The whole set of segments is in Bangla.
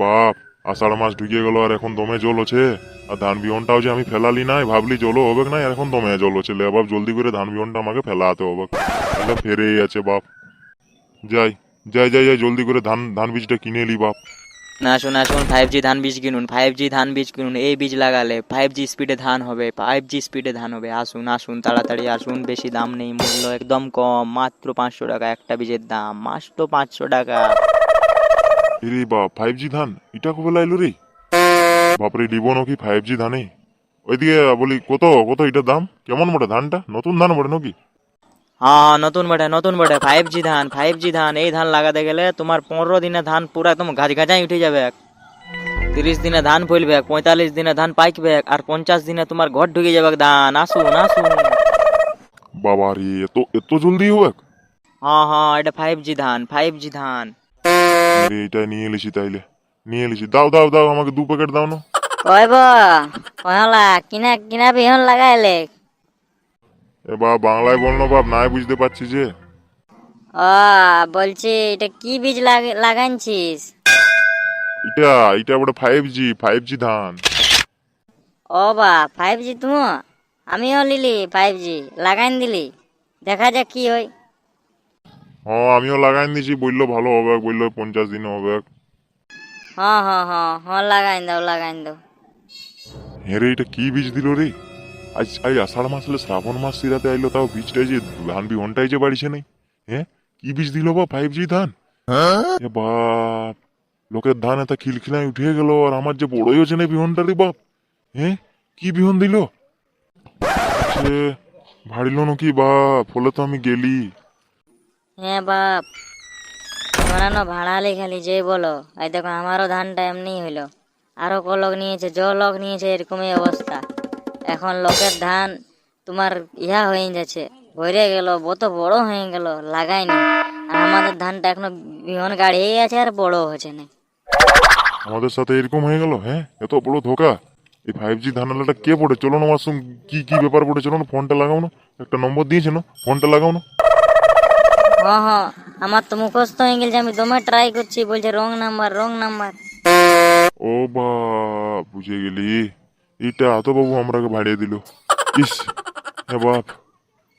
বাপ, আষাঢ় মাস ঢুকে গেল আর এখন দমে জল আছে। আর ধান বিহনটাও যে আমি ফেলালি নাই, ভাবলি জলও হবে না, আর এখন দমে জল আছে। লে বাপ, জলদি করে ধান বিহনটা আমাকে ফেলাতে হবে। তাহলে ফেরেই আছে বাপ। যাই যাই যাই যাই, জলদি করে ধান ধান বীজটা কিনে এলি বাপ। না আসুন আসুন, 5G ধান বীজ কিনুন, 5G ধান বীজ কিনুন। এই বীজ লাগালে 5G স্পিডে ধান হবে, 5G স্পিডে ধান হবে। আসুন আসুন, তাড়াতাড়ি আসুন। বেশি দাম নেই, মূল্য একদম কম, মাত্র 500 টাকা একটা বীজের দাম, মাত্র 500 টাকা। এরে বাপ, 5G ধান এটা কবে লাইলো রে? বাপরে, লিব নাকি 5G ধানে? ওইদিকে বলি, কত কত এটার দাম? কেমন বটে ধানটা? নতুন ধান বটে নাকি? হ্যাঁ, নতুন বটে 5G ধান, 5G ধান। এই ধান লাগাতে গেলে তোমার 15 দিনে ধান পুরো একদম গাছ গাছাই উঠে যাবে। 30 দিনে ধান ফলবে, 45 দিনে ধান পাকবে, আর 50 দিনে তোমার ঘর ঢুকে যাবে ধান। আসুন আসুন। বাবা রে, এত এত জলদি হবে? হ্যাঁ হ্যাঁ, এটা 5G ধান, 5G ধান। আরে, এটা নিয়ে এলিছি, তাইলে নিয়ে এলিছি। দাও দাও দাও, আমাকে 2 প্যাকেট দাও না। কইব কহলা কিনা কিনা বিহন লাগাইলে। এ বাপ, বাংলায় বল না বাপ, নাই বুঝতে পারছি যে। ও, বলছি এটা কি বীজ লাগাইছিস? এটা এটা বড় 5G 5G ধান। ও বা 5G তুমি? আমিও লিলি 5G লাগাইন দিলি, দেখা যাক কি হয়। হ্যাঁ, আমিও লাগাই দিয়েছি, বললো ভালো হবে, বললো 50 দিনে হবে। হ্যাঁ হ্যাঁ হ্যাঁ হ্যাঁ, লাগাইন দাও লাগাইন দাও। হ্যাঁ রে, এটা কি বীজ দিল রে? আজ আজ আষাঢ় মাস হলে শ্রাবণ মাস সিরাতে আইলো, তাও বীজটাই যে ধান বিহনটাই যে বাড়িছে নাই। হ্যাঁ, কি বীজ দিল বা 5G ধান? এ বাপ, লোকের ধান এত খিলখিলাই উঠে গেল, আর আমার যে বড়ই হচ্ছে না বিহনটা রে বাপ। হ্যাঁ, কি বিহন দিল? সে ভাড়িল নাকি বাপ, ফলে তো আমি গেলি। হ্যাঁ বাপ, তোমরা না ভাড়ালি খালি যে বলো। এই দেখো আমারও ধানটা এমনি হইলো, আরো লোক নিয়েছে, লোক নিয়েছে, এরকমই অবস্থা। এখন লোকের ধান তোমার ইহা হয়ে যাচ্ছে, ভরে গেল, কত বড় হয়ে গেল, লাগাইনি। আর আমাদের ধানটা এখনো বিহন গাড়িয়ে আছে আর বড় হচ্ছে না। আমাদের সাথে এরকম হয়ে গেল? হ্যাঁ, এত বড় ধোকা। এই 5G ধানালাটা কে পড়ে? চলো না আমার সঙ্গে, কি কি ব্যাপার পড়ে, চলো না, ফোনটা লাগাও না। একটা নম্বর দিয়েছে না, ফোনটা লাগাও না। হ্যাঁ হ্যাঁ, আমার তো মুখস্থ হয়ে গেছে, আমি দমে ট্রাই করছি, বলছে রং নাম্বার রং নাম্বার। ও বা, বুঝে গেলি। এইটা তো বাবু আমরাকে ভাড়িয়ে দিল। ইস, হ্যাঁ বাপ,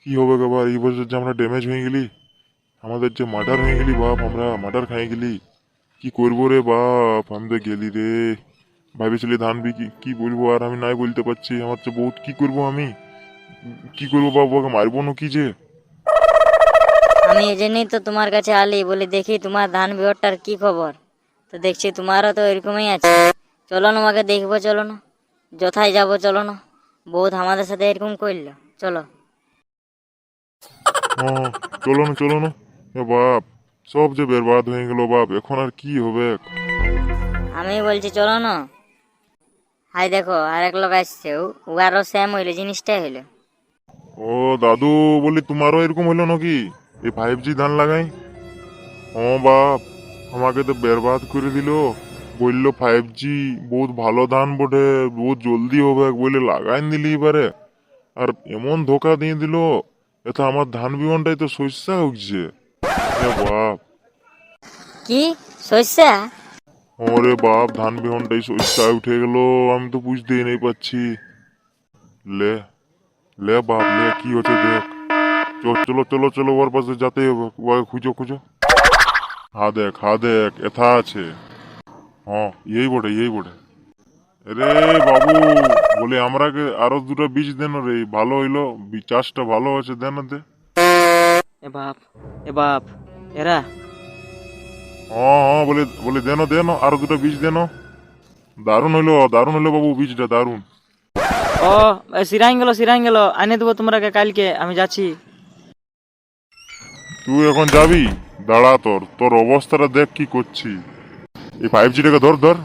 কি হবে গো বাপ, এই বছর যে আমরা ড্যামেজ হয়ে গেলি, আমাদের যে মার্ডার হয়ে গেলি বাপ, আমরা মার্ডার খাই গেলি। কি করবো রে বাপ, আমি তো গেলি রে। ভাবেছিলি ধান বিকি, কি বলবো আর, আমি নাই বলতে পারছি। আমার তো বহুত, কি করবো আমি, কি করবো বাবু, ওকে মারবো না কি যে। আমি এই জন্যই তো তোমার কাছে আলি, বলি দেখি তোমার ধান বিহরটার কি খবর। তো দেখছি তোমারও তো এরকমই আছে। চলো না, আমাকে দেখবো, চলো না, যথায় যাবো, চলো না। বহুত আমাদের সাথে এরকম করলো, চলো। হ্যাঁ, চলো না চলো না। এ বাপ, সব যে বেরবাদ হয়ে গেল বাপ, এখন আর কি হবে? আমি বলছি চলো না। হাই দেখো, আরেক লোক আসছে, ও আরো সেম হইলো, জিনিসটাই হইলো। ও দাদু, বলি তোমারও এরকম হইলো নাকি? এই 5G ধান লাগাই। ও বাপ, আমাকে তো বেরবাদ করে দিল। বললো 5G বহুত ভালো ধান বটে, বহুত জলদি হবে বলে লাগাই দিলি এবারে। আর এমন ধোকা দিয়ে দিল, এটা আমার ধান বিমানটাই তো শস্যা উঠছে। এ বাপ, কি শস্যা? ওরে বাপ, ধান বিহনটাই শস্যা উঠে গেল। আমি তো বুঝতেই নেই পাচ্ছি। লে লে বাপ লে, কি হচ্ছে দেখ। চলো চলো চলো, ওর পাশে যেতে হবে, ওকে খুঁজো খুঁজো। হা দেখ, এথা আছে। হ্যাঁ, এই বটে এই বটে। রে বাবু, বলে আমরাকে আরো 2টা বীজ দেন রে, ভালো হইলো, চাষটা ভালো আছে, দেন দে। এ বাপ, এ বাপ, এরা হ্যাঁ হ্যাঁ, বলে বলে দেন দেন, আরো 2টা বীজ দেন। দারুণ হইলো বাবু, বীজটা দারুণ। ও, সিরাইন গেল, আনে দেবো তোমরাকে কালকে, আমি যাচ্ছি। তুই এখন যাবি? দাঁড়া, তোর তোর অবস্থাটা দেখ কি করছি। এই 5Gটাকে ধর ধর,